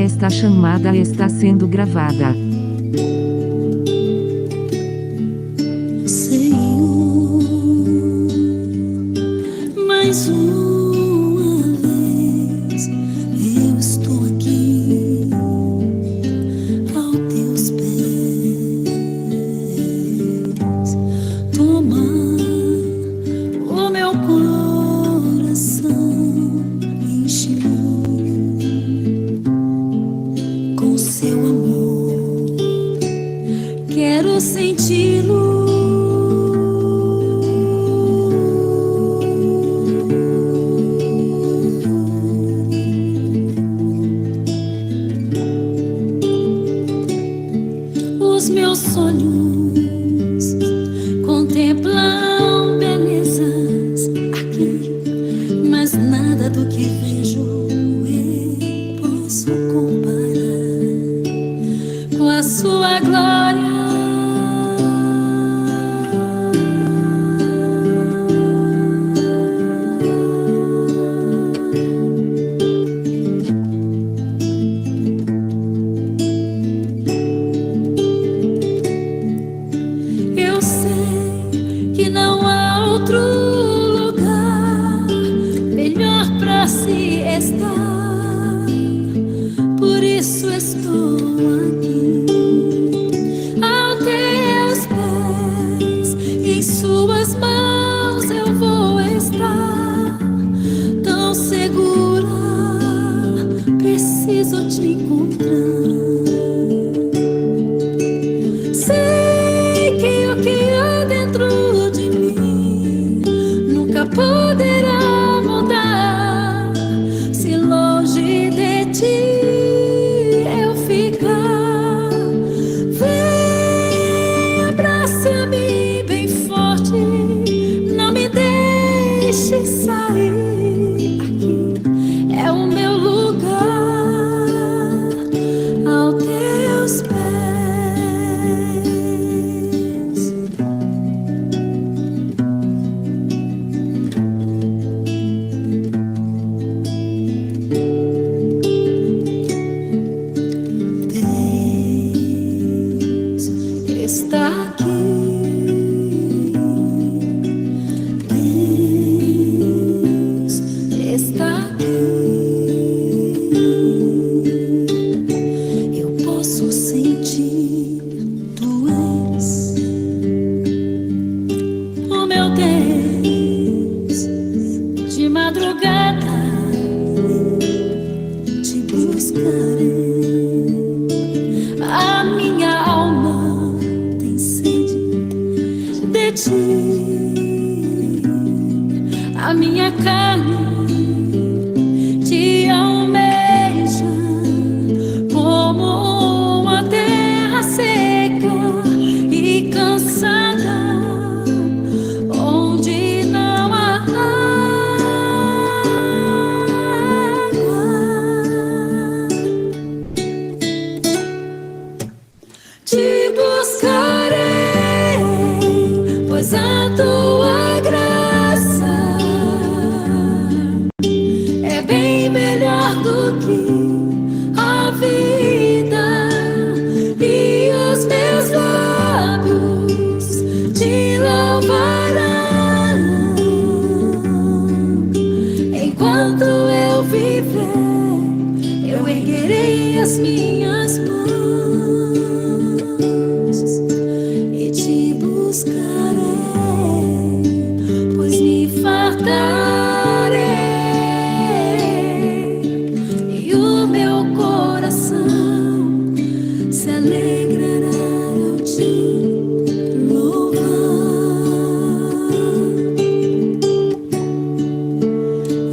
Esta chamada está sendo gravada. Senhor, mais uma vez eu estou aqui aos teus pés. Toma o meu coração, enche-me com seu amor. Quero senti-lo. Os meus sonhos contemplam belezas aqui, mas nada do que vejo eu posso comparar com a sua glória. Eu sei que não há outro lugar melhor para se estar, por isso estou aqui aos teus pés. Em suas mãos eu vou estar tão segura, preciso te encontrar. Sei que o que há dentro de mim nunca poderá mudar se longe de ti eu ficar. Vem, abraça-me bem forte, não me deixe sair. Aqui é o meu lugar, aos teus pés. Deus está aqui. Deus está aqui. Eu posso sentir, tu és o meu Deus. De madrugada te buscarei. A minha alma tem sede de ti. A minha carne te almeja como uma terra seca e cansada, onde não há água. Te buscarei, pois a tua graça é bem melhor do que a vida, e os meus lábios te louvarão enquanto eu viver. Eu erguerei as minhas mãos e te buscarei, pois me fartarei e o meu coração se alegrará ao te louvar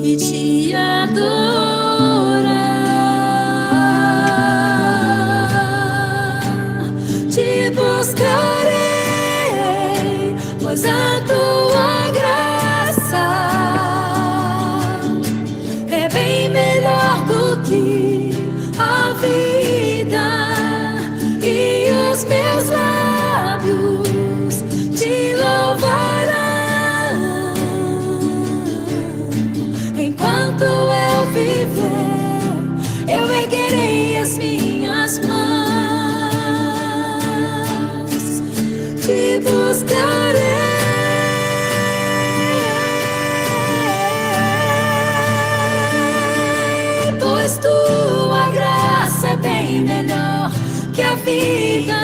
e te adorar. Te buscarei, pois a tua graça é bem melhor do que a vida, e os meus lábios te louvarão enquanto eu viver. Eu erguerei as minhas mãos, te buscarei. Pois tua graça é bem melhor que a vida,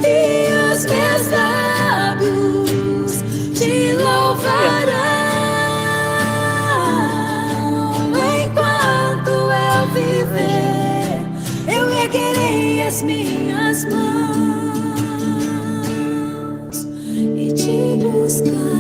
e os meus lábios te louvarão. Enquanto eu viver, eu erguerei as minhas mãos e te buscarei.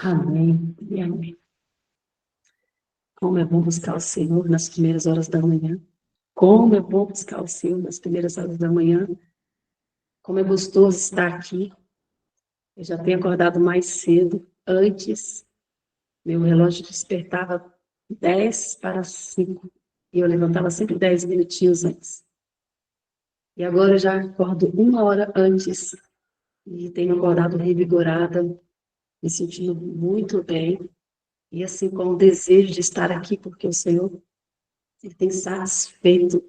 Amém e amém. Como é bom buscar o Senhor nas primeiras horas da manhã. Como é bom buscar o Senhor nas primeiras horas da manhã. Como é gostoso estar aqui. Eu já tenho acordado mais cedo. Antes, meu relógio despertava 4:50. E eu levantava sempre 10 minutinhos antes. E agora eu já acordo 1 hora antes. E tenho acordado revigorada, me sentindo muito bem. E assim, com o desejo de estar aqui, porque o Senhor Ele tem satisfazido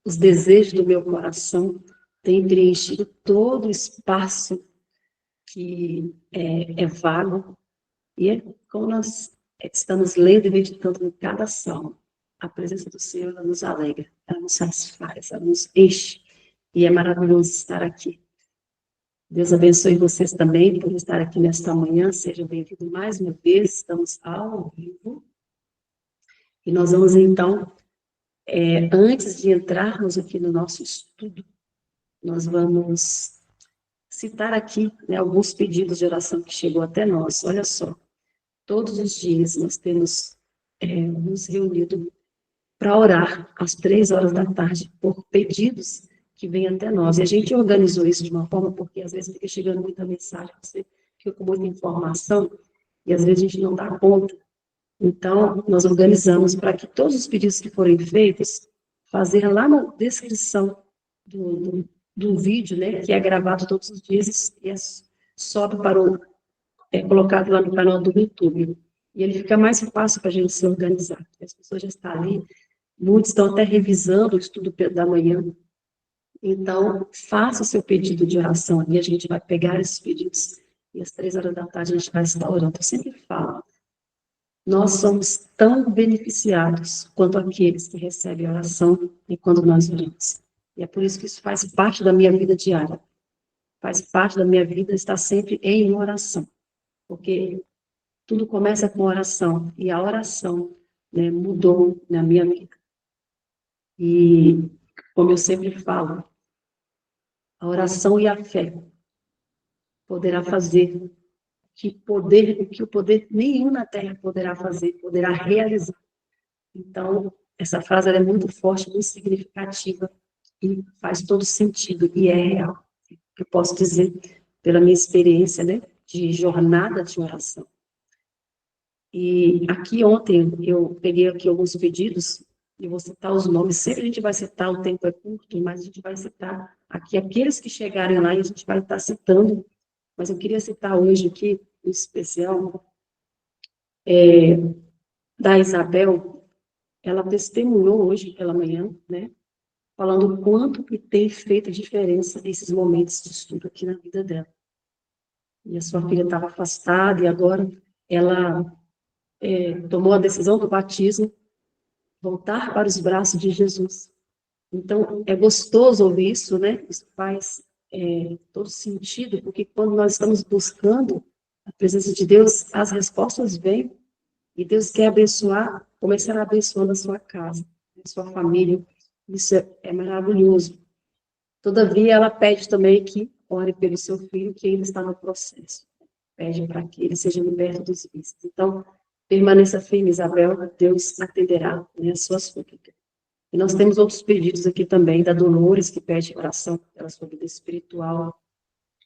os desejos do meu coração, tem preenchido todo o espaço que é vago. E como nós estamos lendo e meditando em cada salmo, a presença do Senhor ela nos alegra, ela nos satisfaz, ela nos enche. E é maravilhoso estar aqui. Deus abençoe vocês também por estar aqui nesta manhã. Sejam bem-vindos mais uma vez. Estamos ao vivo. E nós vamos, então, antes de entrarmos aqui no nosso estudo, nós vamos citar aqui, né, alguns pedidos de oração que chegou até nós. Olha só, todos os dias nós temos nos reunido para orar às 3 horas da tarde por pedidos que vêm até nós. E a gente organizou isso de uma forma, porque às vezes fica chegando muita mensagem, você fica com muita informação, e às vezes a gente não dá conta. Então, nós organizamos para que todos os pedidos que forem feitos, fazer lá na descrição do vídeo, né, que é gravado todos os dias e sobe para colocado lá no canal do YouTube. E ele fica mais fácil para a gente se organizar. As pessoas já estão ali, muitos estão até revisando o estudo da manhã. Então, faça o seu pedido de oração ali, a gente vai pegar esses pedidos e às 3 horas da tarde a gente vai estar orando. Eu sempre falo, nós somos tão beneficiados quanto aqueles que recebem a oração e quando nós oramos. E é por isso que isso faz parte da minha vida diária. Faz parte da minha vida estar sempre em oração. Porque tudo começa com oração. E a oração, né, mudou na minha vida. E, como eu sempre falo, a oração e a fé poderá fazer o que o poder nenhum na terra poderá fazer, poderá realizar. Então, essa frase ela é muito forte, muito significativa e faz todo sentido e é real. Eu posso dizer pela minha experiência, né, de jornada de oração. E aqui ontem eu peguei aqui alguns pedidos e vou citar os nomes. Sempre a gente vai citar, o tempo é curto, mas a gente vai citar aqui aqueles que chegarem lá e a gente vai estar citando. Mas eu queria citar hoje aqui, em especial, da Isabel. Ela testemunhou hoje pela manhã, né, falando o quanto que tem feito diferença esses momentos de estudo aqui na vida dela. E a sua filha estava afastada e agora ela tomou a decisão do batismo, voltar para os braços de Jesus. Então, é gostoso ouvir isso, né? Isso faz todo sentido, porque quando nós estamos buscando a presença de Deus, as respostas vêm, e Deus quer abençoar, começar abençoando a sua casa, a sua família. Isso é maravilhoso. Todavia, ela pede também que ore pelo seu filho, que ainda está no processo. Pede para que ele seja liberto dos vícios. Então, Permaneça firme, Isabel, Deus atenderá, né, as suas súplicas. E nós temos outros pedidos aqui também, da Dolores, que pede oração pela sua vida espiritual,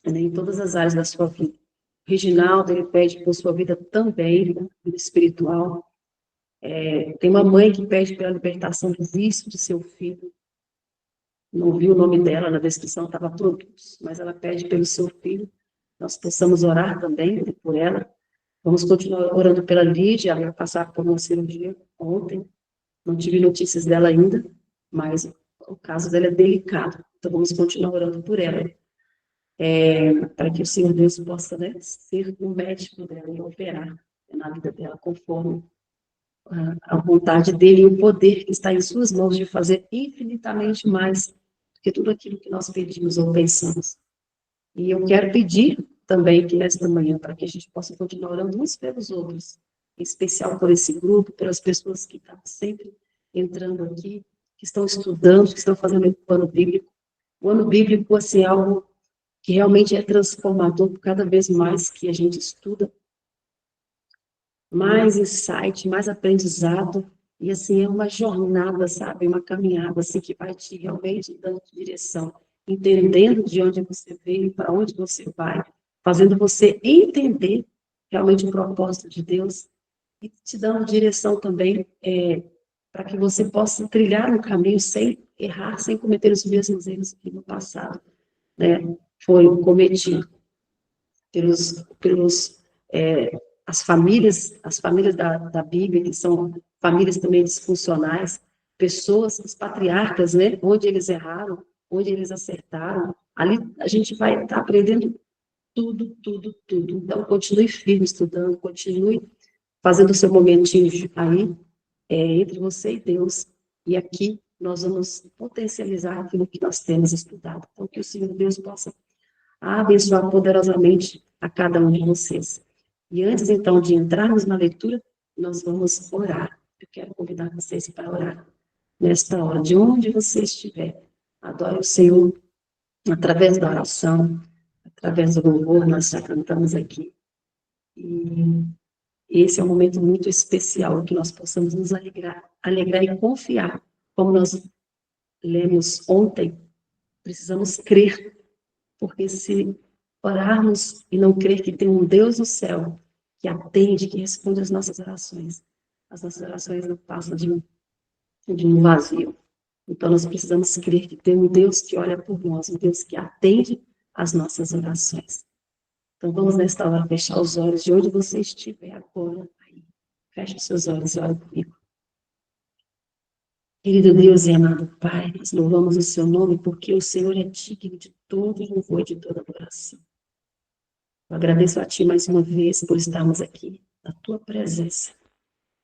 né, em todas as áreas da sua vida. O Reginaldo, ele pede por sua vida também, né, vida espiritual. Tem uma mãe que pede pela libertação do vício de seu filho. Não vi o nome dela na descrição, estava produtos, mas ela pede pelo seu filho. Nós possamos orar também por ela. Vamos continuar orando pela Lídia, ela vai passar por uma cirurgia ontem. Não tive notícias dela ainda, mas o caso dela é delicado. Então, vamos continuar orando por ela. Para que o Senhor Deus possa, né, ser o médico dela e operar na vida dela conforme a vontade dele e o poder que está em suas mãos de fazer infinitamente mais do que tudo aquilo que nós pedimos ou pensamos. E eu quero pedir também que nesta manhã, para que a gente possa continuar orando uns pelos outros, em especial por esse grupo, pelas pessoas que estão sempre entrando aqui, que estão estudando, que estão fazendo o ano bíblico. O ano bíblico, assim, é algo que realmente é transformador cada vez mais que a gente estuda, mais insight, mais aprendizado, e assim, é uma jornada, sabe, uma caminhada, assim, que vai te realmente dando direção, entendendo de onde você veio, para onde você vai, fazendo você entender realmente o propósito de Deus, e te dando direção também, para que você possa trilhar um caminho sem errar, sem cometer os mesmos erros que no passado, né, foram cometidos pelos as famílias da Bíblia, que são famílias também disfuncionais, pessoas, os patriarcas, né, onde eles erraram, onde eles acertaram, ali a gente vai estar aprendendo tudo, tudo, tudo. Então, continue firme estudando, continue fazendo o seu momentinho aí, entre você e Deus, e aqui nós vamos potencializar aquilo que nós temos estudado. Então, que o Senhor Deus possa abençoar poderosamente a cada um de vocês. E antes, então, de entrarmos na leitura, nós vamos orar. Eu quero convidar vocês para orar nesta hora, de onde você estiver. Adore o Senhor através da oração, através do louvor, nós já cantamos aqui. E esse é um momento muito especial, que nós possamos nos alegrar e confiar. Como nós lemos ontem, precisamos crer, porque se orarmos e não crer que tem um Deus no céu que atende, que responde às nossas orações não passam de um vazio. Então, nós precisamos crer que tem um Deus que olha por nós, um Deus que atende às nossas orações. Então, vamos nesta hora fechar os olhos de onde você estiver agora. Aí, feche os seus olhos e ore comigo. Querido Deus e amado Pai, nós louvamos o seu nome porque o Senhor é digno de todo louvor e de toda adoração. Eu agradeço a Ti mais uma vez por estarmos aqui, na Tua presença,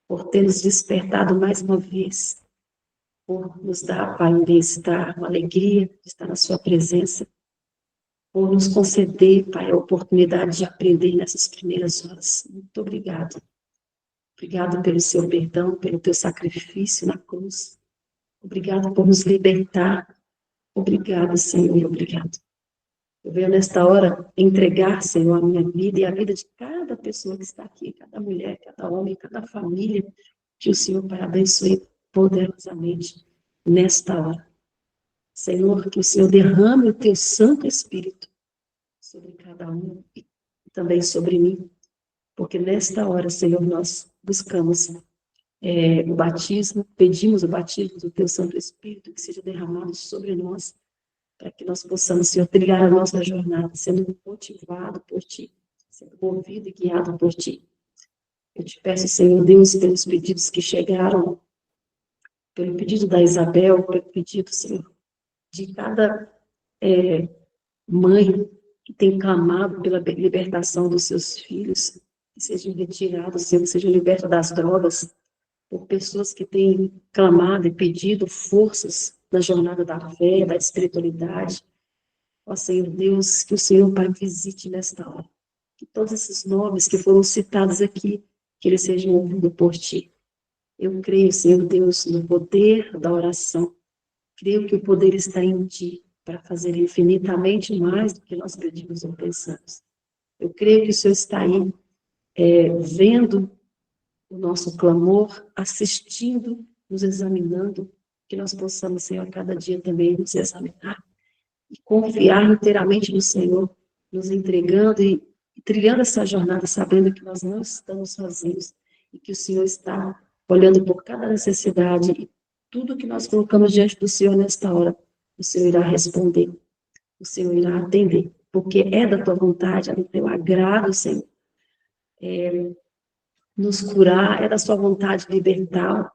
por ter nos despertado mais uma vez, por nos dar, Pai, um bem-estar, uma alegria de estar na Sua presença, por nos conceder, Pai, a oportunidade de aprender nessas primeiras horas. Muito obrigado. Obrigado pelo Seu perdão, pelo Teu sacrifício na cruz. Obrigado por nos libertar. Obrigado, Senhor, obrigado. Eu venho nesta hora entregar, Senhor, a minha vida e a vida de cada pessoa que está aqui, cada mulher, cada homem, cada família, que o Senhor, Pai, abençoe poderosamente nesta hora. Senhor, que o Senhor derrame o Teu Santo Espírito sobre cada um e também sobre mim, porque nesta hora, Senhor, nós buscamos o batismo, pedimos o batismo do Teu Santo Espírito, que seja derramado sobre nós, para que nós possamos, Senhor, trilhar a nossa jornada, sendo motivado por Ti, sendo movido e guiado por Ti. Eu te peço, Senhor Deus, pelos pedidos que chegaram, pelo pedido da Isabel, pelo pedido, Senhor, de cada mãe que tem clamado pela libertação dos seus filhos, que sejam retirados, Senhor, que sejam libertos das drogas, por pessoas que têm clamado e pedido forças na jornada da fé, da espiritualidade. Ó Senhor Deus, que o Senhor, Pai, visite nesta hora. Que todos esses nomes que foram citados aqui, que eles sejam ouvidos por Ti. Eu creio, Senhor Deus, no poder da oração. Creio que o poder está em Ti, para fazer infinitamente mais do que nós pedimos ou pensamos. Eu creio que o Senhor está aí, vendo o nosso clamor, assistindo, nos examinando, que nós possamos, Senhor, a cada dia também nos examinar e confiar inteiramente no Senhor, nos entregando e trilhando essa jornada, sabendo que nós não estamos sozinhos e que o Senhor está olhando por cada necessidade e tudo que nós colocamos diante do Senhor nesta hora, o Senhor irá responder, o Senhor irá atender, porque é da tua vontade, é do teu agrado, Senhor, nos curar, é da sua vontade libertar,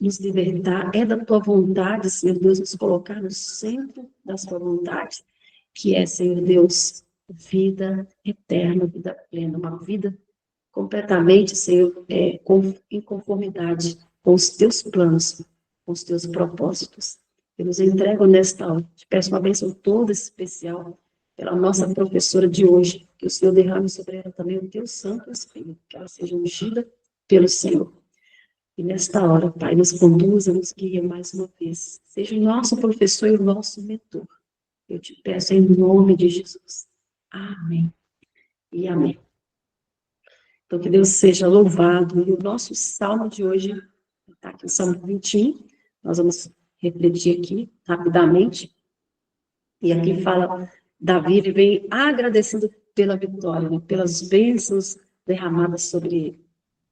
nos libertar, é da tua vontade, Senhor Deus, nos colocar no centro da sua vontade, que é, Senhor Deus, vida eterna, vida plena, uma vida completamente, Senhor, em conformidade com os teus planos, com os teus propósitos. Eu nos entrego nesta hora. Te peço uma bênção toda especial pela nossa professora de hoje, que o Senhor derrame sobre ela também o teu Santo Espírito, que ela seja ungida pelo Senhor. E nesta hora, Pai, nos conduza, nos guia mais uma vez. Seja o nosso professor e o nosso mentor. Eu te peço em nome de Jesus. Amém. E amém. Então, que Deus seja louvado. E o nosso salmo de hoje está aqui, o Salmo 21. Nós vamos refletir aqui rapidamente. E aqui fala, Davi, ele vem agradecendo pela vitória, né, pelas bênçãos derramadas sobre ele.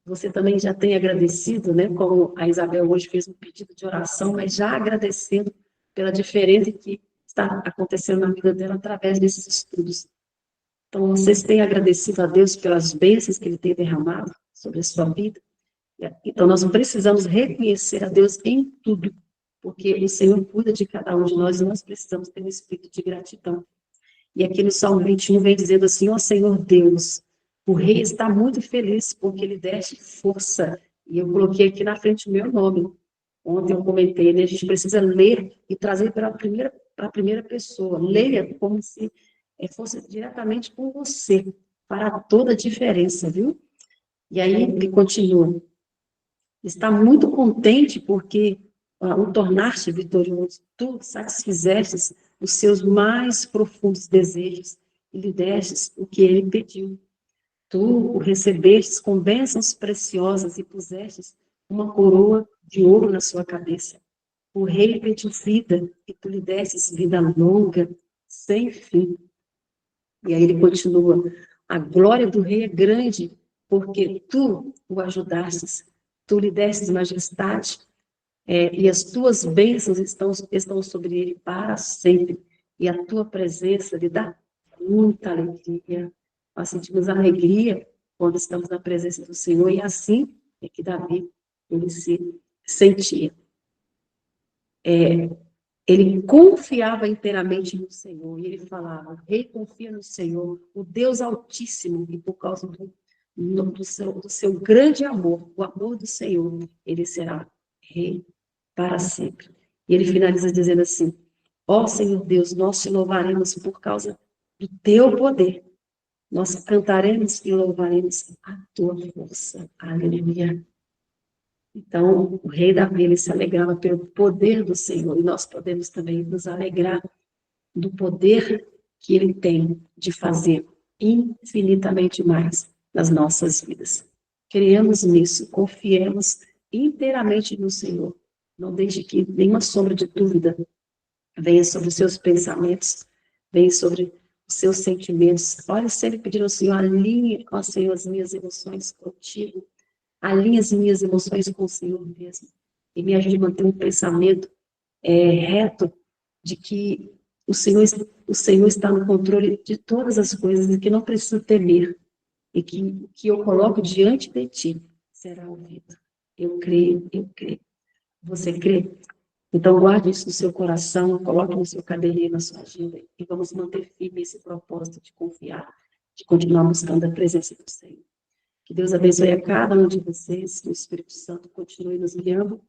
Você também já tem agradecido, né? Como a Isabel hoje fez um pedido de oração, mas já agradecendo pela diferença que está acontecendo na vida dela através desses estudos. Então, vocês têm agradecido a Deus pelas bênçãos que Ele tem derramado sobre a sua vida? Então, nós precisamos reconhecer a Deus em tudo, porque o Senhor cuida de cada um de nós e nós precisamos ter um espírito de gratidão. E aqui no Salmo 21 vem dizendo assim, ó Senhor Deus, o rei está muito feliz porque ele deste força. E eu coloquei aqui na frente o meu nome. Ontem eu comentei, né? A gente precisa ler e trazer para a primeira pessoa. Leia como se fosse diretamente com você, para toda a diferença, viu? E aí ele continua. Está muito contente porque o tornar-te vitorioso, tu satisfizestes os seus mais profundos desejos e lhe destes o que ele pediu. Tu o recebestes com bênçãos preciosas e pusestes uma coroa de ouro na sua cabeça. O rei pediu vida e tu lhe destes vida longa, sem fim. E aí ele continua, a glória do rei é grande, porque tu o ajudastes, tu lhe destes majestade, e as tuas bênçãos estão sobre ele para sempre, e a tua presença lhe dá muita alegria. Nós sentimos alegria quando estamos na presença do Senhor, e assim é que Davi, ele se sentia. Ele confiava inteiramente no Senhor, e ele falava, o rei confia no Senhor, o Deus Altíssimo, e por causa do seu grande amor, o amor do Senhor, ele será rei para sempre. E ele finaliza dizendo assim, ó Senhor Deus, nós te louvaremos por causa do teu poder, nós cantaremos e louvaremos a tua força. Aleluia. Então, o rei Davi, ele se alegrava pelo poder do Senhor, e nós podemos também nos alegrar do poder que ele tem de fazer infinitamente mais nas nossas vidas. Criamos nisso, confiemos inteiramente no Senhor. Não deixe que nenhuma sombra de dúvida venha sobre os seus pensamentos, venha sobre os seus sentimentos. Olha, sempre pedindo ao Senhor, alinhe, ó Senhor, as minhas emoções contigo, alinhe as minhas emoções com o Senhor mesmo, e me ajude a manter um pensamento reto de que o Senhor está no controle de todas as coisas e que não preciso temer, e que eu coloco diante de ti será ouvido. Eu creio, eu creio. Você crê? Então, guarde isso no seu coração, coloque no seu caderninho, na sua agenda, e vamos manter firme esse propósito de confiar, de continuar buscando a presença do Senhor. Que Deus abençoe a cada um de vocês, que o Espírito Santo continue nos guiando.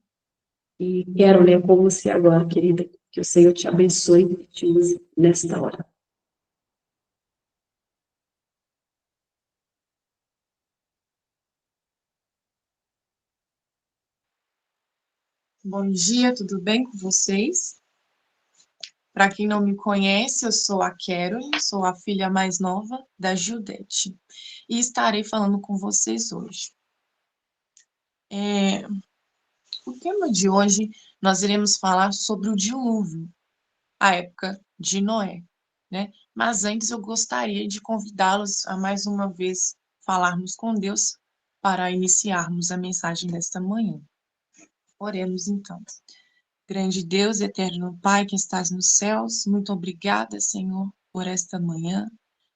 E quero ler com você agora, querida, que o Senhor te abençoe e te use nesta hora. Bom dia, tudo bem com vocês? Para quem não me conhece, eu sou a Caroline, sou a filha mais nova da Judete, e estarei falando com vocês hoje. O tema de hoje, nós iremos falar sobre o dilúvio, a época de Noé, né? Mas antes eu gostaria de convidá-los a mais uma vez falarmos com Deus para iniciarmos a mensagem desta manhã. Oremos então. Grande Deus, eterno Pai que estás nos céus, muito obrigada, Senhor, por esta manhã,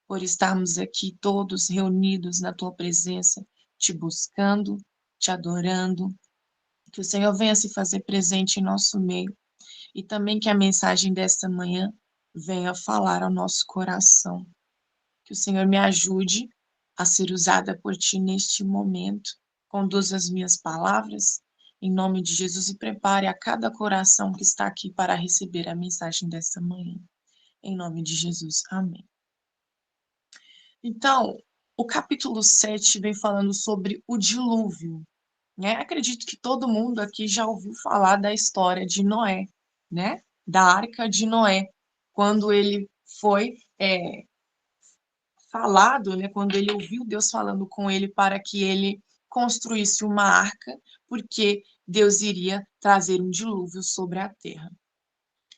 por estarmos aqui todos reunidos na tua presença, te buscando, te adorando. Que o Senhor venha se fazer presente em nosso meio e também que a mensagem desta manhã venha falar ao nosso coração. Que o Senhor me ajude a ser usada por ti neste momento. Conduza as minhas palavras em nome de Jesus e prepare a cada coração que está aqui para receber a mensagem desta manhã. Em nome de Jesus. Amém. Então, o capítulo 7 vem falando sobre o dilúvio, né? Acredito que todo mundo aqui já ouviu falar da história de Noé, né? Da Arca de Noé, quando ele foi falado, né? Quando ele ouviu Deus falando com ele para que ele construísse uma arca, porque Deus iria trazer um dilúvio sobre a terra.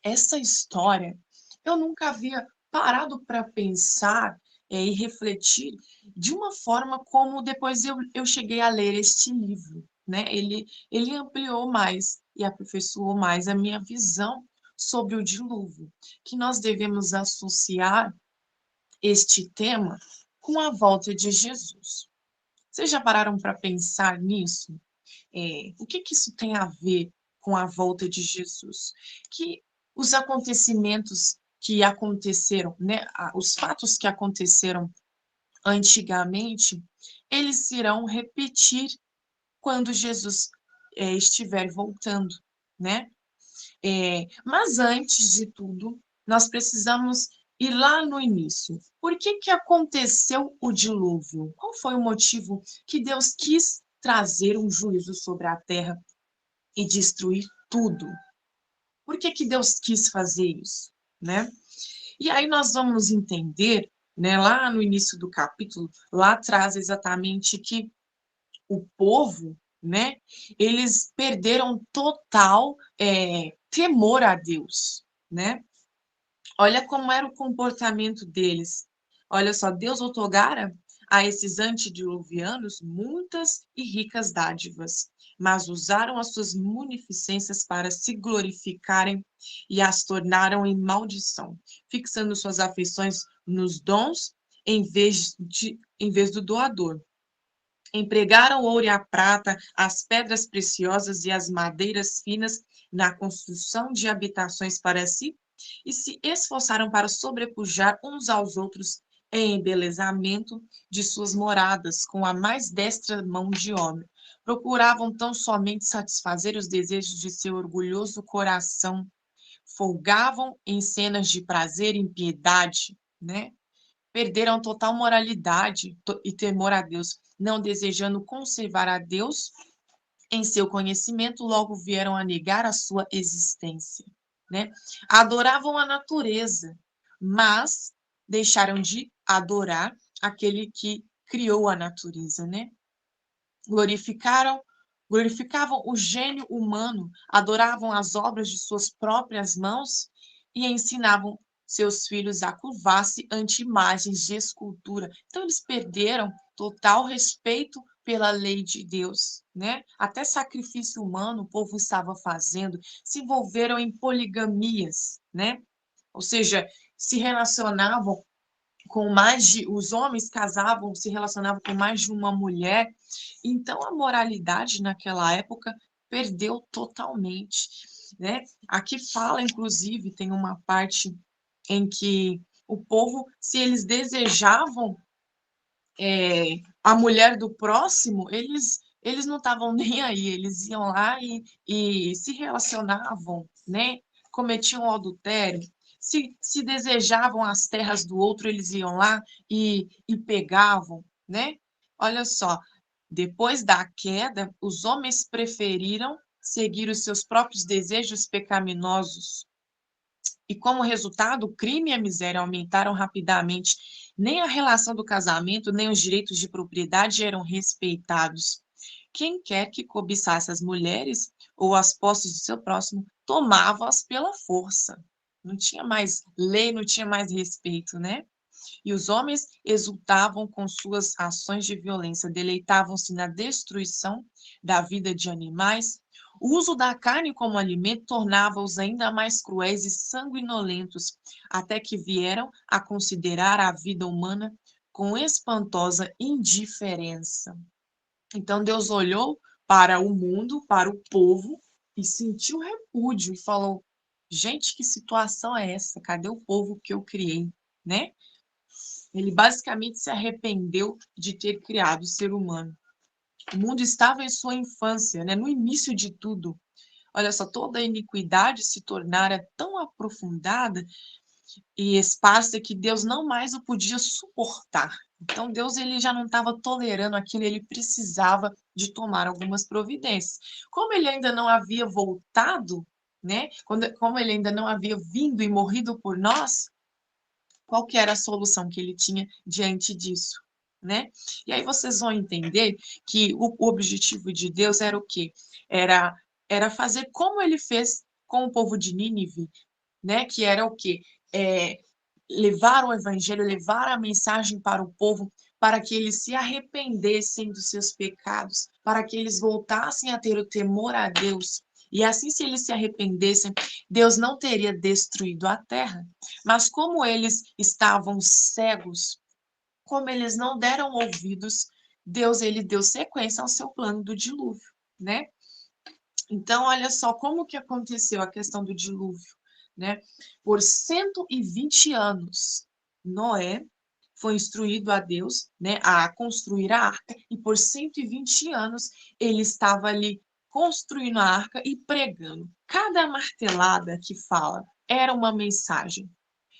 Essa história eu nunca havia parado para pensar e refletir de uma forma como depois eu cheguei a ler este livro, né? Ele ampliou mais e aperfeiçoou mais a minha visão sobre o dilúvio, que nós devemos associar este tema com a volta de Jesus. Vocês já pararam para pensar nisso? O que isso tem a ver com a volta de Jesus? Que os acontecimentos que aconteceram, né, os fatos que aconteceram antigamente, eles se irão repetir quando Jesus estiver voltando, né? Mas antes de tudo, nós precisamos ir lá no início. Por que aconteceu o dilúvio? Qual foi o motivo que Deus quis trazer um juízo sobre a terra e destruir tudo? Por que Deus quis fazer isso, né? E aí nós vamos entender, né, lá no início do capítulo, lá traz exatamente que o povo, né, eles perderam total temor a Deus, né? Olha como era o comportamento deles. Olha só, Deus outorgara a esses antediluvianos muitas e ricas dádivas, mas usaram as suas munificências para se glorificarem e as tornaram em maldição, fixando suas afeições nos dons em vez do doador. Empregaram o ouro e a prata, as pedras preciosas e as madeiras finas na construção de habitações para si, e se esforçaram para sobrepujar uns aos outros em embelezamento de suas moradas, com a mais destra mão de homem. Procuravam tão somente satisfazer os desejos de seu orgulhoso coração, folgavam em cenas de prazer e impiedade, né? Perderam total moralidade e temor a Deus, não desejando conservar a Deus em seu conhecimento, logo vieram a negar a sua existência, né? Adoravam a natureza, mas deixaram de adorar aquele que criou a natureza, né? Glorificavam o gênio humano, adoravam as obras de suas próprias mãos e ensinavam seus filhos a curvar-se ante imagens de escultura. Então, eles perderam total respeito pela lei de Deus, né? Até sacrifício humano o povo estava fazendo, se envolveram em poligamias, né? Ou seja, se relacionavam os homens casavam, se relacionavam com mais de uma mulher. Então, a moralidade naquela época perdeu totalmente, né? Aqui fala, inclusive, tem uma parte em que o povo, se eles desejavam a mulher do próximo, eles não estavam nem aí, eles iam lá e se relacionavam, né? Cometiam adultério. Se desejavam as terras do outro, eles iam lá e pegavam, né? Olha só, depois da queda, os homens preferiram seguir os seus próprios desejos pecaminosos. E como resultado, o crime e a miséria aumentaram rapidamente. Nem a relação do casamento, nem os direitos de propriedade eram respeitados. quem quer que cobiçasse as mulheres ou as posses de seu próximo, tomava-as pela força. Não tinha mais lei, não tinha mais respeito, né? E os homens exultavam com suas ações de violência, deleitavam-se na destruição da vida de animais. O uso da carne como alimento tornava-os ainda mais cruéis e sanguinolentos, até que vieram a considerar a vida humana com espantosa indiferença. Então Deus olhou para o mundo, para o povo, e sentiu repúdio e falou: gente, que situação é essa? Cadê o povo que eu criei, né? Ele basicamente se arrependeu de ter criado o ser humano. O mundo estava em sua infância, né? No início de tudo. Olha só, toda a iniquidade se tornara tão aprofundada e esparsa que Deus não mais o podia suportar. Então Deus ele já não estava tolerando aquilo, ele precisava de tomar algumas providências. Como ele ainda não havia voltado, né? Como ele ainda não havia vindo e morrido por nós, qual que era a solução que ele tinha diante disso, né? E aí vocês vão entender que o objetivo de Deus era o quê? Era fazer como ele fez com o povo de Nínive, né? Que era o quê? Levar o evangelho, levar a mensagem para o povo, para que eles se arrependessem dos seus pecados, para que eles voltassem a ter o temor a Deus. E assim, se eles se arrependessem, Deus não teria destruído a terra. Mas como eles estavam cegos, como eles não deram ouvidos, Deus ele deu sequência ao seu plano do dilúvio, né? Então, olha só como que aconteceu a questão do dilúvio, né? Por 120 anos, Noé foi instruído a Deus, né, a construir a arca, e por 120 anos ele estava ali construindo a arca e pregando. Cada martelada que fala era uma mensagem.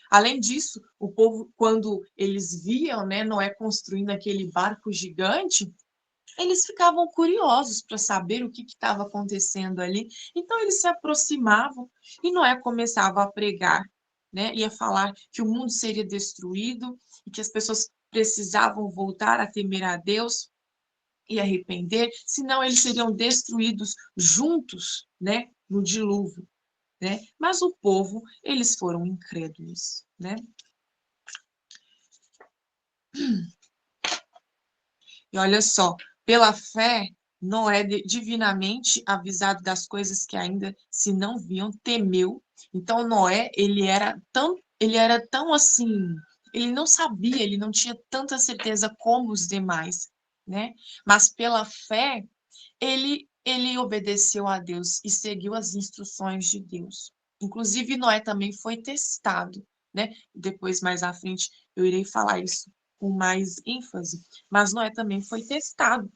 Além disso, o povo, quando eles viam, né, Noé construindo aquele barco gigante, eles ficavam curiosos para saber o que estava acontecendo ali. Então eles se aproximavam e Noé começava a pregar, né? Ia falar que o mundo seria destruído e que as pessoas precisavam voltar a temer a Deus e arrepender, senão eles seriam destruídos juntos, né, no dilúvio, né? Mas o povo, eles foram incrédulos, né? E olha só, pela fé, Noé, divinamente avisado das coisas que ainda se não viam, temeu. Então, Noé, ele era tão assim, ele não sabia, ele não tinha tanta certeza como os demais, né? Mas pela fé, ele obedeceu a Deus e seguiu as instruções de Deus. Inclusive, Noé também foi testado, né? Depois, mais à frente, eu irei falar isso com mais ênfase. Mas Noé também foi testado.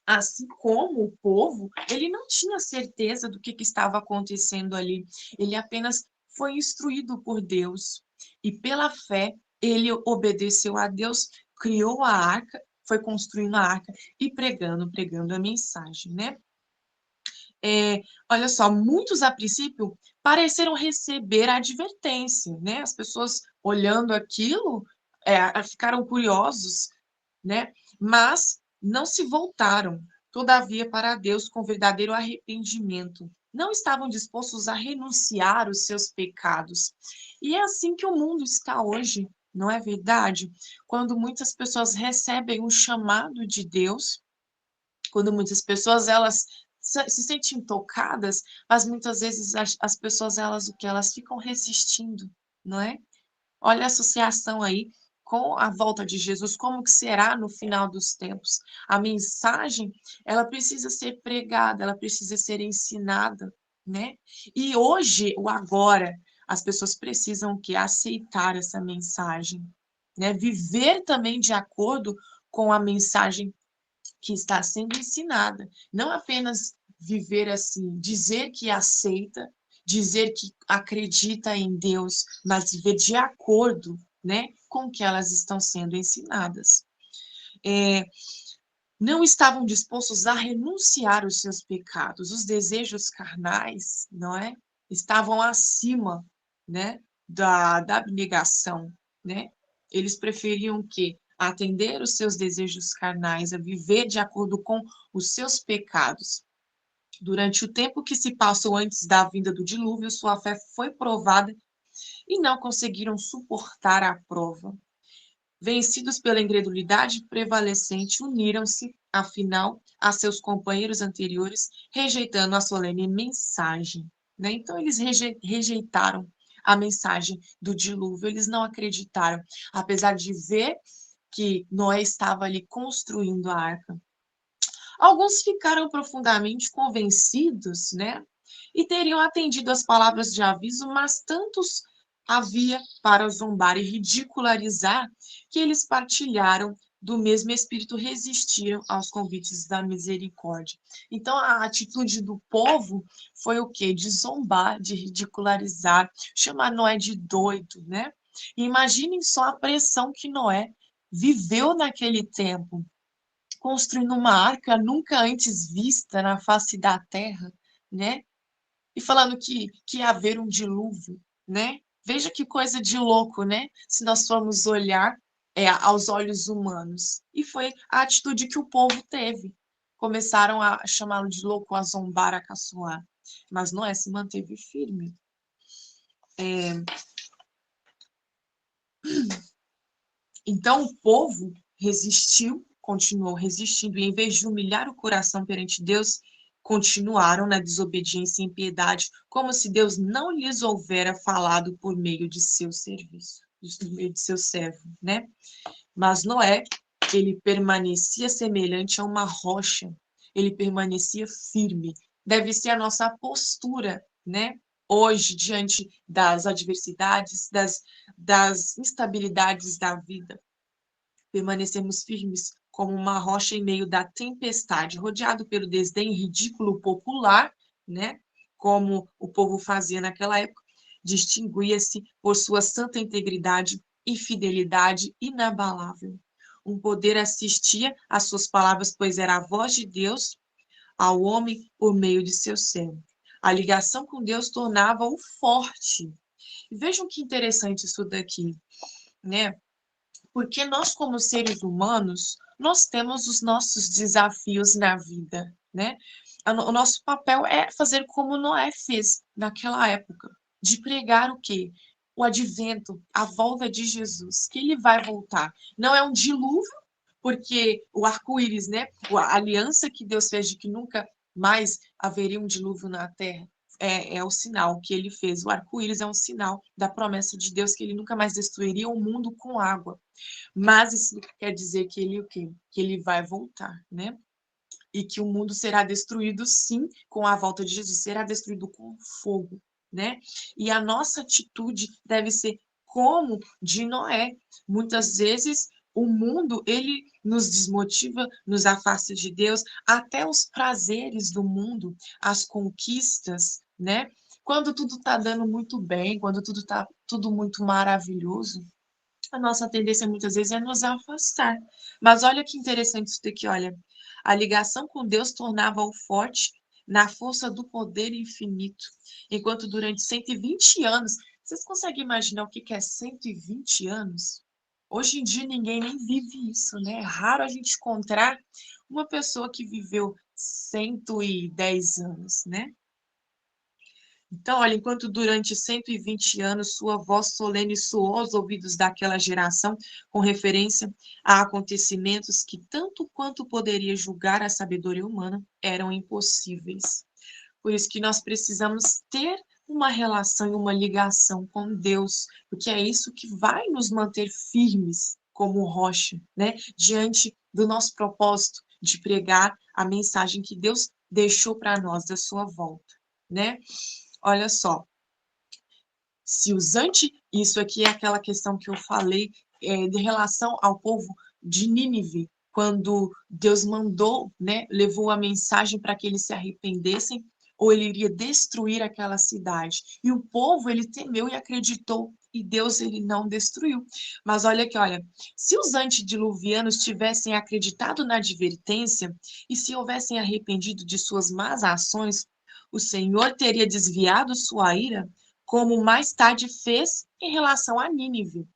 Assim como o povo, ele não tinha certeza do que estava acontecendo ali. Ele apenas foi instruído por Deus. E pela fé, ele obedeceu a Deus, criou a arca, foi construindo a arca e pregando a mensagem, né? Olha só, muitos a princípio pareceram receber a advertência, né? As pessoas olhando aquilo, ficaram curiosos, né? Mas não se voltaram, todavia, para Deus com verdadeiro arrependimento. Não estavam dispostos a renunciar os seus pecados. E é assim que o mundo está hoje, não é verdade? Quando muitas pessoas recebem um chamado de Deus, quando muitas pessoas elas se sentem tocadas, mas muitas vezes as pessoas elas o que elas ficam resistindo, não é? Olha a associação aí com a volta de Jesus, como que será no final dos tempos? A mensagem, ela precisa ser pregada, ela precisa ser ensinada, né? E hoje, o agora, as pessoas precisam que aceitar essa mensagem, né? Viver também de acordo com a mensagem que está sendo ensinada, não apenas viver assim, dizer que aceita, dizer que acredita em Deus, mas viver de acordo, né, com o que elas estão sendo ensinadas. Não estavam dispostos a renunciar os seus pecados, os desejos carnais, não é? Estavam acima, né, da abnegação, né? Eles preferiam o quê? a atender os seus desejos carnais, a viver de acordo com os seus pecados. Durante o tempo que se passou antes da vinda do dilúvio, sua fé foi provada e não conseguiram suportar a prova. Vencidos pela incredulidade prevalecente, uniram-se, afinal, a seus companheiros anteriores, rejeitando a solene mensagem, né? Então, eles rejeitaram a mensagem do dilúvio, eles não acreditaram, apesar de ver que Noé estava ali construindo a arca. Alguns ficaram profundamente convencidos, né? E teriam atendido às palavras de aviso, mas tantos havia para zombar e ridicularizar que eles partilharam do mesmo espírito, resistiram aos convites da misericórdia. Então, a atitude do povo foi o quê? De zombar, de ridicularizar, chamar Noé de doido, né? E imaginem só a pressão que Noé viveu naquele tempo, construindo uma arca nunca antes vista na face da terra, né? E falando que ia haver um dilúvio, né? Veja que coisa de louco, né? Se nós formos olhar aos olhos humanos. E foi a atitude que o povo teve. Começaram a chamá-lo de louco, a zombar, a caçoar. Mas Noé se manteve firme. Então o povo resistiu, continuou resistindo, e em vez de humilhar o coração perante Deus, continuaram na desobediência e impiedade, como se Deus não lhes houvera falado por meio de seu serviço, por meio de seu servo, né? Mas Noé, ele permanecia semelhante a uma rocha, ele permanecia firme. Deve ser a nossa postura, né? Hoje, diante das adversidades, das instabilidades da vida, permanecemos firmes como uma rocha em meio da tempestade, rodeado pelo desdém ridículo popular, né? Como o povo fazia naquela época, distinguia-se por sua santa integridade e fidelidade inabalável. Um poder assistia às suas palavras, pois era a voz de Deus ao homem por meio de seu servo. A ligação com Deus tornava-o forte. E vejam que interessante isso daqui, né? Porque nós, como seres humanos, nós temos os nossos desafios na vida, né? O nosso papel é fazer como Noé fez naquela época, de pregar o quê? O advento, a volta de Jesus, que ele vai voltar. Não é um dilúvio, porque o arco-íris, né? A aliança que Deus fez de que nunca mais haveria um dilúvio na terra, é o sinal que ele fez. O arco-íris é um sinal da promessa de Deus que ele nunca mais destruiria o mundo com água. Mas isso quer dizer que ele o quê? Que ele vai voltar, né? E que o mundo será destruído, sim, com a volta de Jesus, será destruído com fogo, né? E a nossa atitude deve ser como de Noé. Muitas vezes o mundo, ele nos desmotiva, nos afasta de Deus, até os prazeres do mundo, as conquistas, né? Quando tudo está dando muito bem, quando tudo está tudo muito maravilhoso, a nossa tendência muitas vezes é nos afastar. Mas olha que interessante isso daqui, olha. A ligação com Deus tornava-o forte na força do poder infinito. Enquanto durante 120 anos, vocês conseguem imaginar o que é 120 anos? Hoje em dia ninguém nem vive isso, né? É raro a gente encontrar uma pessoa que viveu 110 anos, né? Então, olha, enquanto durante 120 anos sua voz solene soou aos ouvidos daquela geração, com referência a acontecimentos que, tanto quanto poderia julgar a sabedoria humana, eram impossíveis. Por isso que nós precisamos ter uma relação e uma ligação com Deus, porque é isso que vai nos manter firmes como rocha, né? Diante do nosso propósito de pregar a mensagem que Deus deixou para nós da sua volta, né? Olha só, se isso aqui é aquela questão que eu falei de relação ao povo de Nínive, quando Deus mandou, né, levou a mensagem para que eles se arrependessem, ou ele iria destruir aquela cidade. E o povo, ele temeu e acreditou, e Deus, ele não destruiu. Mas olha aqui, olha, se os antediluvianos tivessem acreditado na advertência, e se houvessem arrependido de suas más ações, o Senhor teria desviado sua ira, como mais tarde fez em relação a Nínive.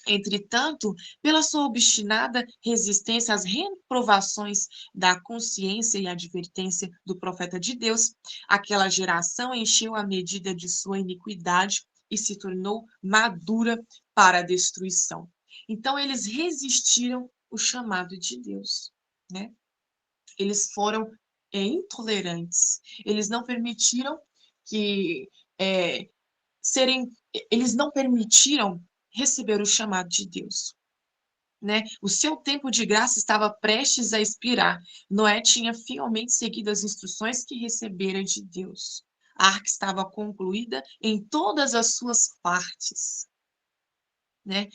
Entretanto, pela sua obstinada resistência às reprovações da consciência e advertência do profeta de Deus, aquela geração encheu a medida de sua iniquidade e se tornou madura para a destruição. Então, eles resistiram o chamado de Deus, né? Eles foram intolerantes. Eles não permitiram que é, serem, eles não permitiram receber o chamado de Deus, né? O seu tempo de graça estava prestes a expirar. Noé tinha fielmente seguido as instruções que recebera de Deus. A arca estava concluída em todas as suas partes, né?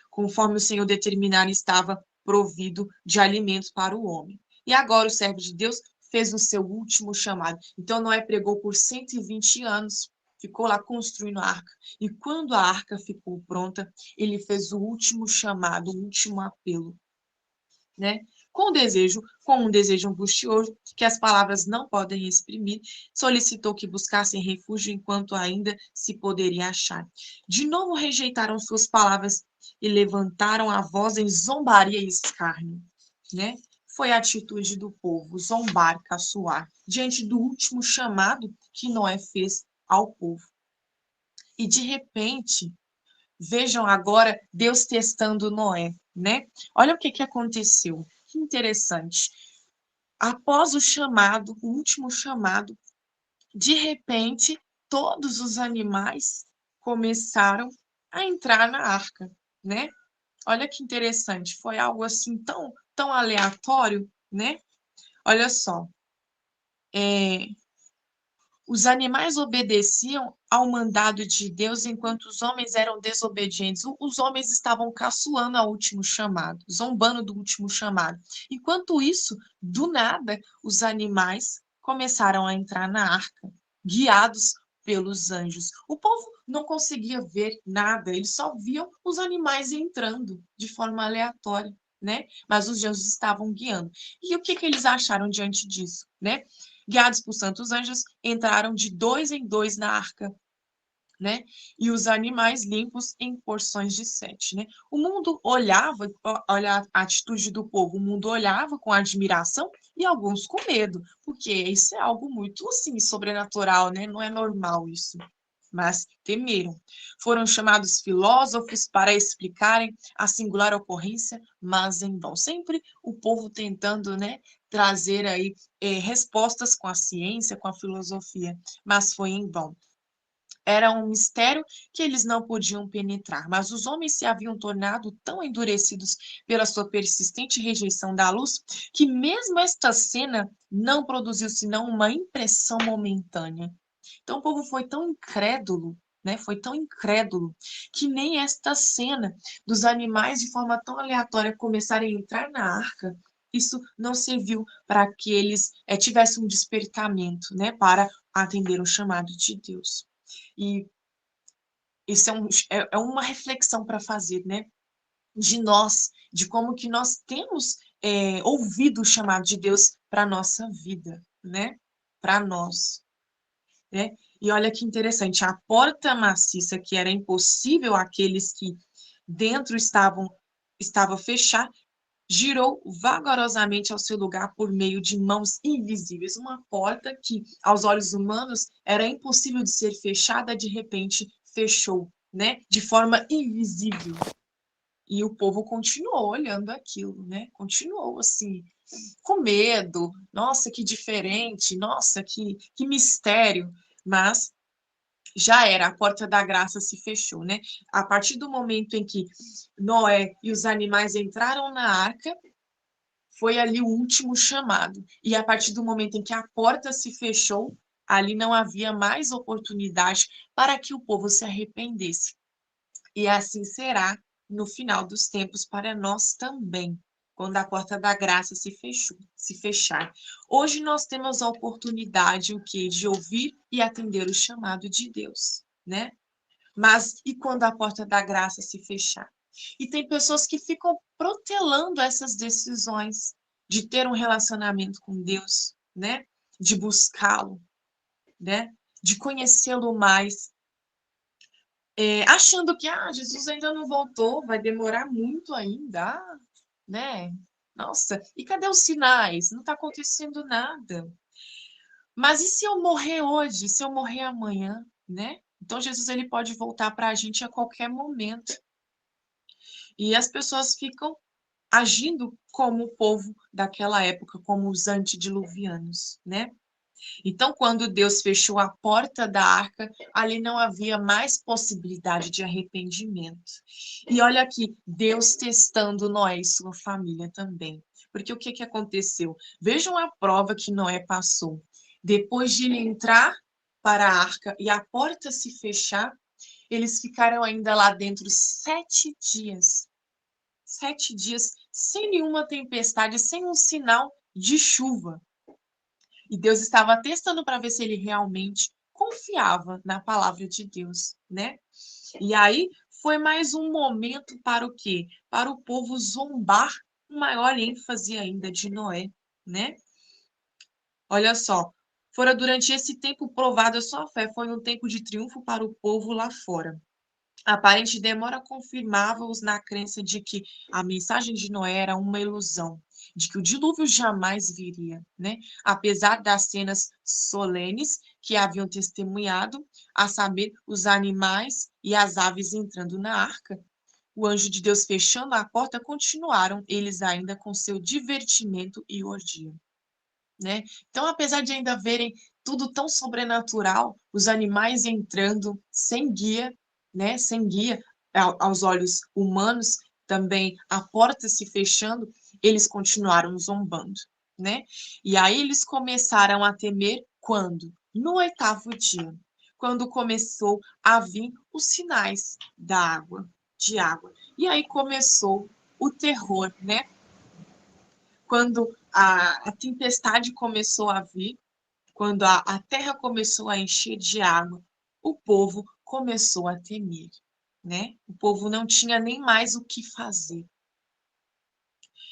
Conforme o Senhor determinara, estava provido de alimentos para o homem. E agora o servo de Deus fez o seu último chamado. Então Noé pregou por 120 anos, ficou lá construindo a arca. E quando a arca ficou pronta, ele fez o último chamado, o último apelo, né? Com um desejo angustioso, que as palavras não podem exprimir, solicitou que buscassem refúgio enquanto ainda se poderia achar. De novo rejeitaram suas palavras e levantaram a voz em zombaria e escárnio, né? Foi a atitude do povo, zombar, caçoar, diante do último chamado que Noé fez ao povo. E de repente, vejam agora Deus testando Noé, né? Olha o que aconteceu. Que interessante. Após o chamado, o último chamado, de repente, todos os animais começaram a entrar na arca, né? Olha que interessante. Foi algo assim tão aleatório, né? Olha só. Os animais obedeciam ao mandado de Deus enquanto os homens eram desobedientes. Os homens estavam caçoando ao último chamado, zombando do último chamado. Enquanto isso, do nada, os animais começaram a entrar na arca, guiados pelos anjos. O povo não conseguia ver nada, eles só viam os animais entrando de forma aleatória, né? Mas os anjos estavam guiando. E o que eles acharam diante disso, né? Guiados por santos anjos, entraram de 2 em 2 na arca, né? E os animais limpos em porções de 7, né? O mundo olhava, olha a atitude do povo, o mundo olhava com admiração e alguns com medo, porque isso é algo muito, assim, sobrenatural, né? Não é normal isso. Mas temeram. Foram chamados filósofos para explicarem a singular ocorrência, mas em vão. Sempre o povo tentando, né, trazer aí respostas com a ciência, com a filosofia, mas foi em vão. Era um mistério que eles não podiam penetrar, mas os homens se haviam tornado tão endurecidos pela sua persistente rejeição da luz, que mesmo esta cena não produziu senão uma impressão momentânea. Então o povo foi tão incrédulo, né? Foi tão incrédulo que nem esta cena dos animais de forma tão aleatória começarem a entrar na arca, isso não serviu para que eles tivessem um despertamento, né? Para atender o chamado de Deus. E isso é uma reflexão para fazer, né? De nós, de como que nós temos ouvido o chamado de Deus para a nossa vida, né? Para nós, né? E olha que interessante, a porta maciça que era impossível àqueles que dentro estava fechar, girou vagarosamente ao seu lugar por meio de mãos invisíveis. Uma porta que, aos olhos humanos, era impossível de ser fechada, de repente fechou, né? De forma invisível. E o povo continuou olhando aquilo, né? Continuou assim, com medo. Nossa, que diferente. Nossa, que mistério. Mas já era, a porta da graça se fechou, né? A partir do momento em que Noé e os animais entraram na arca, foi ali o último chamado. E a partir do momento em que a porta se fechou, ali não havia mais oportunidade para que o povo se arrependesse. E assim será no final dos tempos para nós também, quando a porta da graça se fechar. Hoje nós temos a oportunidade de ouvir e atender o chamado de Deus, né? Mas e quando a porta da graça se fechar? E tem pessoas que ficam protelando essas decisões de ter um relacionamento com Deus, né? De buscá-lo, né? De conhecê-lo mais. achando que Jesus ainda não voltou, vai demorar muito ainda, né? Nossa, e cadê os sinais? Não está acontecendo nada. Mas e se eu morrer hoje? Se eu morrer amanhã, né? Então Jesus ele pode voltar para a gente a qualquer momento. E as pessoas ficam agindo como o povo daquela época, como os antediluvianos, né? Então, quando Deus fechou a porta da arca, ali não havia mais possibilidade de arrependimento. E olha aqui, Deus testando Noé e sua família também. Porque o que aconteceu? Vejam a prova que Noé passou. Depois de ele entrar para a arca e a porta se fechar, eles ficaram ainda lá dentro 7 dias. 7 dias sem nenhuma tempestade, sem um sinal de chuva. E Deus estava testando para ver se ele realmente confiava na palavra de Deus, né? E aí foi mais um momento para o quê? Para o povo zombar com maior ênfase ainda de Noé, né? Olha só, fora durante esse tempo provada a sua fé, foi um tempo de triunfo para o povo lá fora. A aparente demora confirmava-os na crença de que a mensagem de Noé era uma ilusão, de que o dilúvio jamais viria, né? Apesar das cenas solenes que haviam testemunhado, a saber, os animais e as aves entrando na arca, o anjo de Deus fechando a porta, continuaram eles ainda com seu divertimento e orgia, né? Então, apesar de ainda verem tudo tão sobrenatural, os animais entrando sem guia, né? Sem guia aos olhos humanos, também a porta se fechando, eles continuaram zombando, né? E aí eles começaram a temer quando? No 8º dia, quando começou a vir os sinais da água, de água. E aí começou o terror, né? Quando a tempestade começou a vir, quando a terra começou a encher de água, o povo começou a temer, né? O povo não tinha nem mais o que fazer.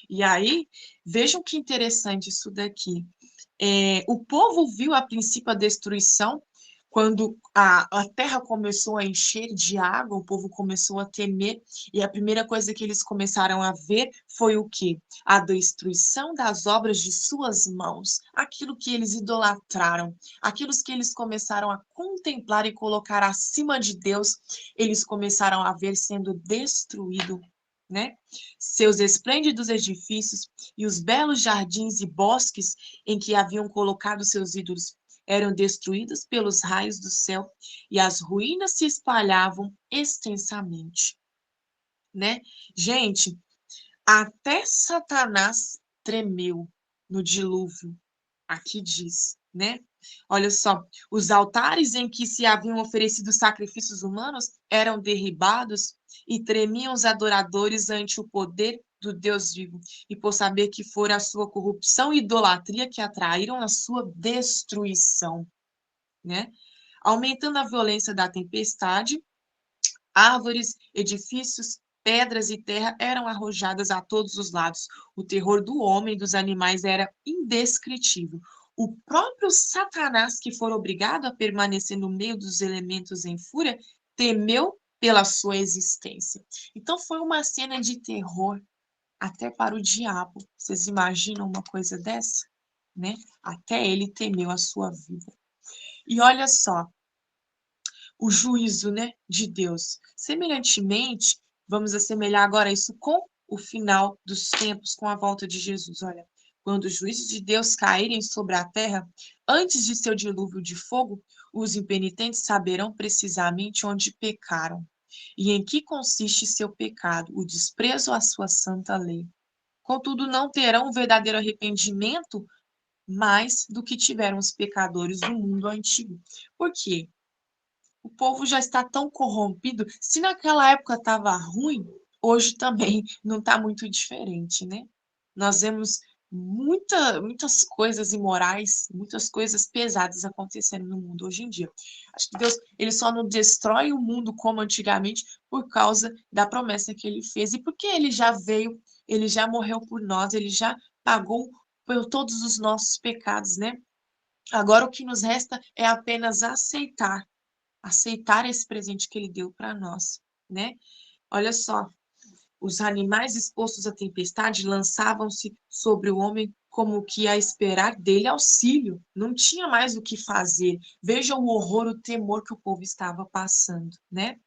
E aí, vejam que interessante isso daqui. O povo viu a princípio a destruição, quando a terra começou a encher de água, o povo começou a temer, e a primeira coisa que eles começaram a ver foi o quê? A destruição das obras de suas mãos, aquilo que eles idolatraram, aquilo que eles começaram a contemplar e colocar acima de Deus, eles começaram a ver sendo destruído, né? Seus esplêndidos edifícios e os belos jardins e bosques em que haviam colocado seus ídolos eram destruídos pelos raios do céu e as ruínas se espalhavam extensamente, né? Gente, até Satanás tremeu no dilúvio, aqui diz, né? Olha só, os altares em que se haviam oferecido sacrifícios humanos eram derribados e tremiam os adoradores ante o poder do Deus vivo, e por saber que fora a sua corrupção e idolatria que atraíram a sua destruição, né? Aumentando a violência da tempestade, árvores, edifícios, pedras e terra eram arrojadas a todos os lados. O terror do homem e dos animais era indescritível. O próprio Satanás, que for obrigado a permanecer no meio dos elementos em fúria, temeu pela sua existência. Então foi uma cena de terror até para o diabo. Vocês imaginam uma coisa dessa? Né? Até ele temeu a sua vida. E olha só, o juízo, né, de Deus. Semelhantemente, vamos assemelhar agora isso com o final dos tempos, com a volta de Jesus. Olha, quando os juízos de Deus caírem sobre a terra, antes de seu dilúvio de fogo, os impenitentes saberão precisamente onde pecaram e em que consiste seu pecado, o desprezo à sua santa lei. Contudo, não terão um verdadeiro arrependimento mais do que tiveram os pecadores do mundo antigo. Por quê? O povo já está tão corrompido. Se naquela época estava ruim, hoje também não está muito diferente, né? Nós vemos muitas coisas imorais, muitas coisas pesadas acontecendo no mundo hoje em dia. Acho que Deus, ele só não destrói o mundo como antigamente por causa da promessa que ele fez e porque ele já veio, ele já morreu por nós, ele já pagou por todos os nossos pecados, né? Agora o que nos resta é apenas aceitar, aceitar esse presente que ele deu para nós, né? Olha só, os animais expostos à tempestade lançavam-se sobre o homem como que a esperar dele auxílio. Não tinha mais o que fazer. Veja o horror, o temor que o povo estava passando, né?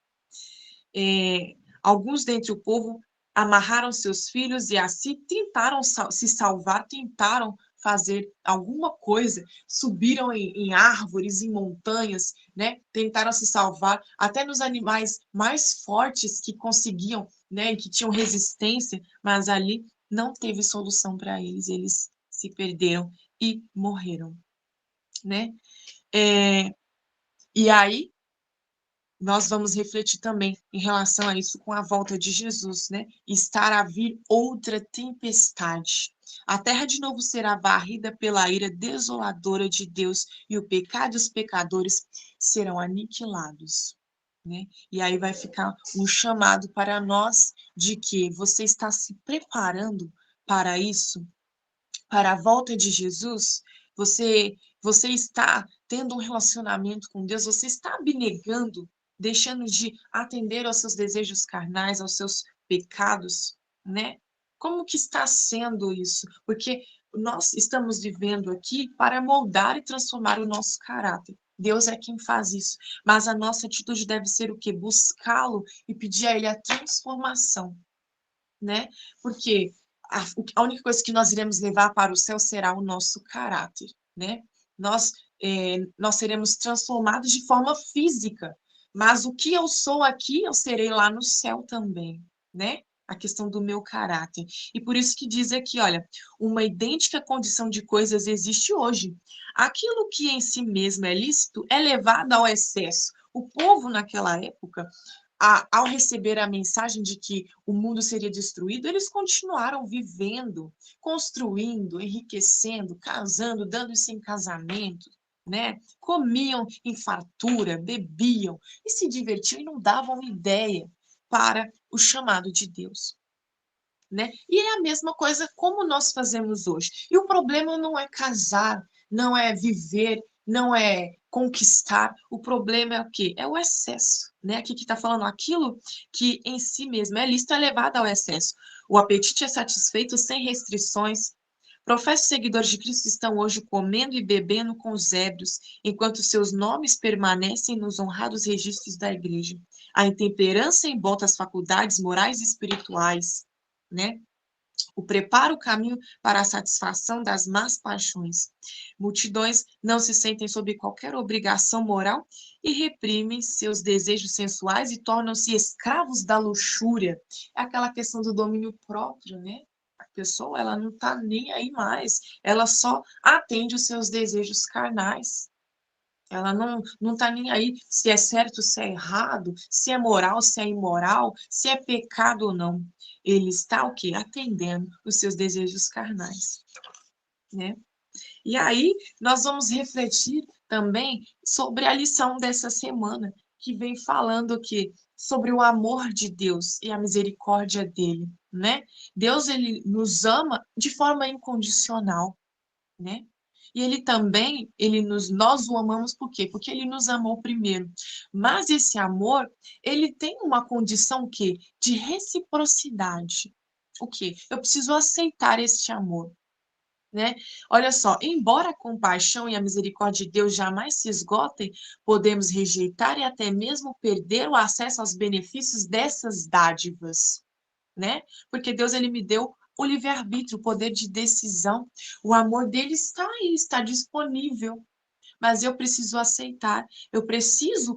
Alguns dentre o povo amarraram seus filhos e assim tentaram se salvar, tentaram fazer alguma coisa, subiram em árvores, em montanhas, né? Tentaram se salvar, até nos animais mais fortes que conseguiam, né? E que tinham resistência, mas ali não teve solução para eles se perderam e morreram, né? E aí nós vamos refletir também em relação a isso com a volta de Jesus, né? Estar a vir outra tempestade. A terra de novo será varrida pela ira desoladora de Deus e o pecado e os pecadores serão aniquilados, né? E aí vai ficar um chamado para nós de que você está se preparando para isso, para a volta de Jesus. Você está tendo um relacionamento com Deus, você está abnegando, deixando de atender aos seus desejos carnais, aos seus pecados, né? Como que está sendo isso? Porque nós estamos vivendo aqui para moldar e transformar o nosso caráter. Deus é quem faz isso, mas a nossa atitude deve ser o quê? Buscá-lo e pedir a Ele a transformação, né? Porque a única coisa que nós iremos levar para o céu será o nosso caráter, né? Nós, nós seremos transformados de forma física, mas o que eu sou aqui, eu serei lá no céu também, né? A questão do meu caráter. E por isso que diz aqui, olha, uma idêntica condição de coisas existe hoje. Aquilo que em si mesmo é lícito é levado ao excesso. O povo naquela época, ao receber a mensagem de que o mundo seria destruído, eles continuaram vivendo, construindo, enriquecendo, casando, dando-se em casamento, né? Comiam em fartura, bebiam e se divertiam e não davam ideia para o chamado de Deus, né? E é a mesma coisa como nós fazemos hoje. E o problema não é casar, não é viver, não é conquistar. O problema é o quê? É o excesso, né? Aqui que está falando aquilo que em si mesmo é lícito é levado ao excesso. O apetite é satisfeito sem restrições. Professos seguidores de Cristo estão hoje comendo e bebendo com os ébrios, enquanto seus nomes permanecem nos honrados registros da igreja. A intemperança embota as faculdades morais e espirituais, né? O prepara o caminho para a satisfação das más paixões. Multidões não se sentem sob qualquer obrigação moral e reprimem seus desejos sensuais e tornam-se escravos da luxúria. É aquela questão do domínio próprio, né? A pessoa, ela não está nem aí mais, ela só atende os seus desejos carnais. Ela não tá nem aí se é certo, se é errado, se é moral, se é imoral, se é pecado ou não. Ele está o quê? Atendendo os seus desejos carnais, né? E aí nós vamos refletir também sobre a lição dessa semana, que vem falando que sobre o amor de Deus e a misericórdia dele, né? Deus, ele nos ama de forma incondicional, né? E ele também, nós o amamos por quê? Porque ele nos amou primeiro. Mas esse amor, ele tem uma condição o quê? De reciprocidade. O quê? Eu preciso aceitar este amor, né? Olha só, embora a compaixão e a misericórdia de Deus jamais se esgotem, podemos rejeitar e até mesmo perder o acesso aos benefícios dessas dádivas, né? Porque Deus, ele me deu o livre-arbítrio, o poder de decisão. O amor dele está aí, está disponível. Mas eu preciso aceitar, eu preciso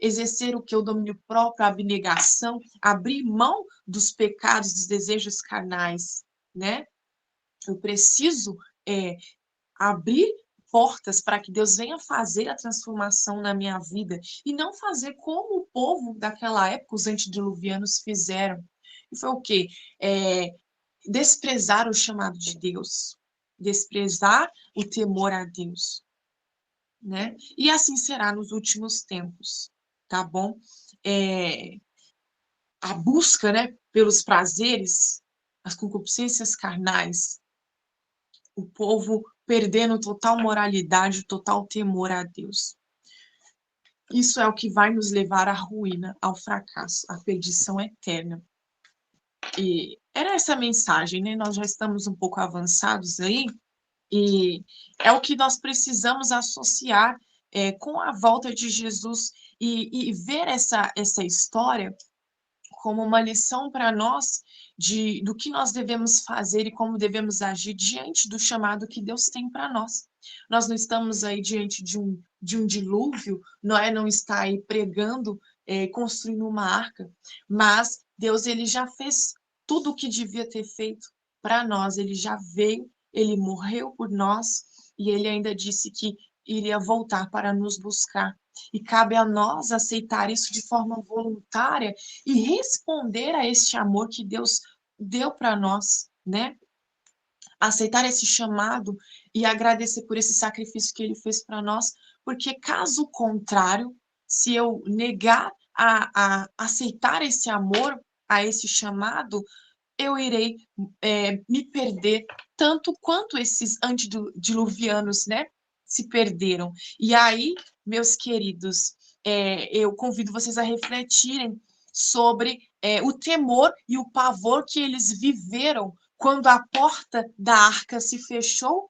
exercer o que? O domínio próprio, a abnegação, abrir mão dos pecados, dos desejos carnais, né? Eu preciso abrir portas para que Deus venha fazer a transformação na minha vida e não fazer como o povo daquela época, os antediluvianos, fizeram. E foi o quê? Desprezar o chamado de Deus, desprezar o temor a Deus, né? E assim será nos últimos tempos, tá bom? A busca, né, pelos prazeres, as concupiscências carnais, o povo perdendo total moralidade, total temor a Deus. isso é o que vai nos levar à ruína, ao fracasso, à perdição eterna. E era essa a mensagem, né? Nós já estamos um pouco avançados aí, e é o que nós precisamos associar com a volta de Jesus e ver essa história como uma lição para nós do que nós devemos fazer e como devemos agir diante do chamado que Deus tem para nós. Nós não estamos aí diante de um dilúvio, Noé não está aí pregando, construindo uma arca, mas Deus ele já fez tudo o que devia ter feito para nós, ele já veio, ele morreu por nós e ele ainda disse que iria voltar para nos buscar. E cabe a nós aceitar isso de forma voluntária e responder a este amor que Deus deu para nós, né? Aceitar esse chamado e agradecer por esse sacrifício que ele fez para nós, porque caso contrário, se eu negar a aceitar esse amor, a esse chamado, eu irei me perder tanto quanto esses antediluvianos, né, se perderam. E aí, meus queridos, eu convido vocês a refletirem sobre o temor e o pavor que eles viveram quando a porta da arca se fechou.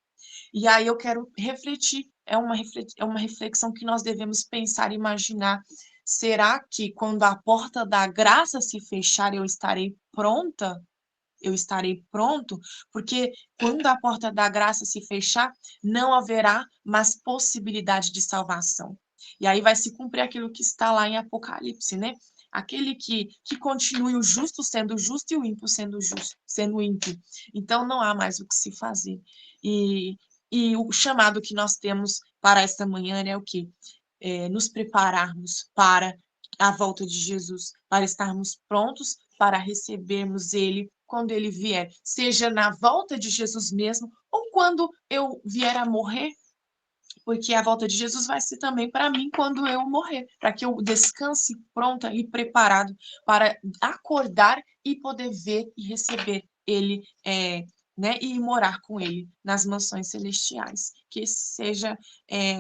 E aí eu quero refletir, é uma reflexão que nós devemos pensar e imaginar. Será que quando a porta da graça se fechar, eu estarei pronta? Eu estarei pronto? Porque quando a porta da graça se fechar, não haverá mais possibilidade de salvação. E aí vai se cumprir aquilo que está lá em Apocalipse, né? Aquele que continue o justo sendo justo e o ímpio sendo justo, sendo ímpio. Então não há mais o que se fazer. E o chamado que nós temos para esta manhã é o quê? Nos prepararmos para a volta de Jesus, para estarmos prontos para recebermos Ele quando Ele vier, seja na volta de Jesus mesmo ou quando eu vier a morrer, porque a volta de Jesus vai ser também para mim quando eu morrer, para que eu descanse pronta e preparado para acordar e poder ver e receber Ele, né, e morar com Ele nas mansões celestiais. Que esse seja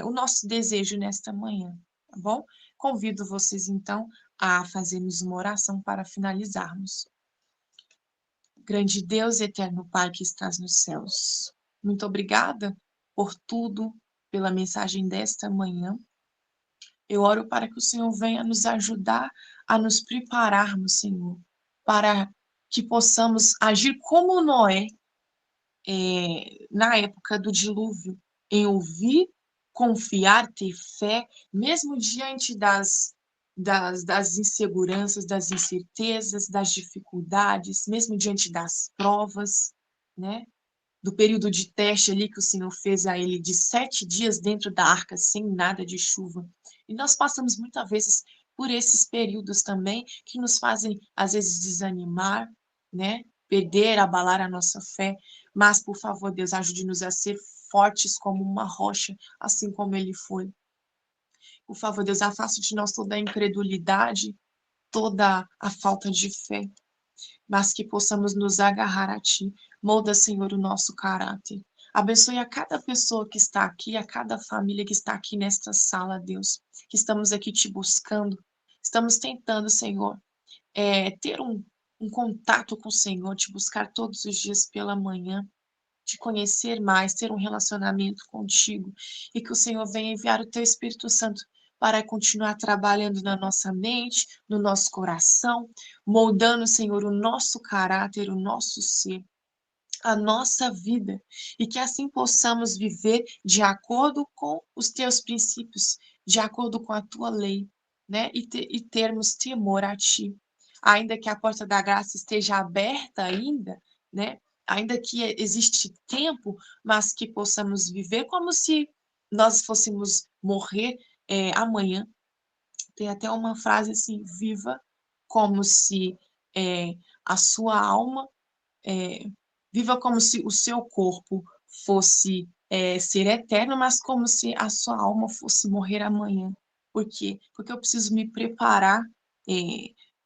o nosso desejo nesta manhã, tá bom? Convido vocês, então, a fazermos uma oração para finalizarmos. Grande Deus, eterno Pai que estás nos céus, muito obrigada por tudo, pela mensagem desta manhã. Eu oro para que o Senhor venha nos ajudar a nos prepararmos, Senhor, para que possamos agir como Noé, na época do dilúvio, em ouvir, confiar, ter fé, mesmo diante das inseguranças, das incertezas, das dificuldades, mesmo diante das provas, né? Do período de teste ali que o Senhor fez a ele de 7 dias dentro da arca, sem nada de chuva. E nós passamos muitas vezes por esses períodos também que nos fazem, às vezes, desanimar, né? Perder, abalar a nossa fé. Mas, por favor, Deus, ajude-nos a ser fortes como uma rocha, assim como ele foi. Por favor, Deus, afaste de nós toda a incredulidade, toda a falta de fé, mas que possamos nos agarrar a Ti. Molda, Senhor, o nosso caráter. Abençoe a cada pessoa que está aqui, a cada família que está aqui nesta sala, Deus, que estamos aqui Te buscando. Estamos tentando, Senhor, ter um contato com o Senhor, Te buscar todos os dias pela manhã, Te conhecer mais, ter um relacionamento contigo, e que o Senhor venha enviar o Teu Espírito Santo para continuar trabalhando na nossa mente, no nosso coração, moldando, Senhor, o nosso caráter, o nosso ser, a nossa vida, e que assim possamos viver de acordo com os Teus princípios, de acordo com a Tua lei, né? E termos temor a Ti. Ainda que a porta da graça esteja aberta ainda, né? Ainda que existe tempo, mas que possamos viver como se nós fôssemos morrer amanhã. Tem até uma frase assim: viva como se a sua alma, viva como se o seu corpo fosse ser eterno, mas como se a sua alma fosse morrer amanhã. Por quê? Porque eu preciso me preparar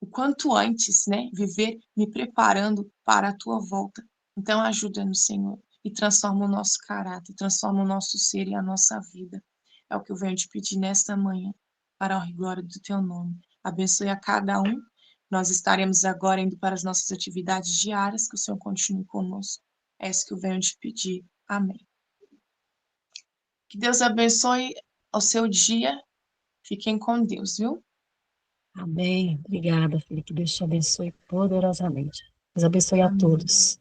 o quanto antes, né? Viver me preparando para a tua volta. Então ajuda-nos, Senhor, e transforma o nosso caráter, transforma o nosso ser e a nossa vida. É o que eu venho te pedir nesta manhã. para a honra e glória do teu nome. Abençoe a cada um. Nós estaremos agora indo para as nossas atividades diárias, que o Senhor continue conosco. É isso que eu venho te pedir. Amém. Que Deus abençoe o seu dia. Fiquem com Deus, viu? Amém. Obrigada, filha. Que Deus te abençoe poderosamente. Deus abençoe a Amém. todos.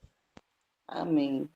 Amém.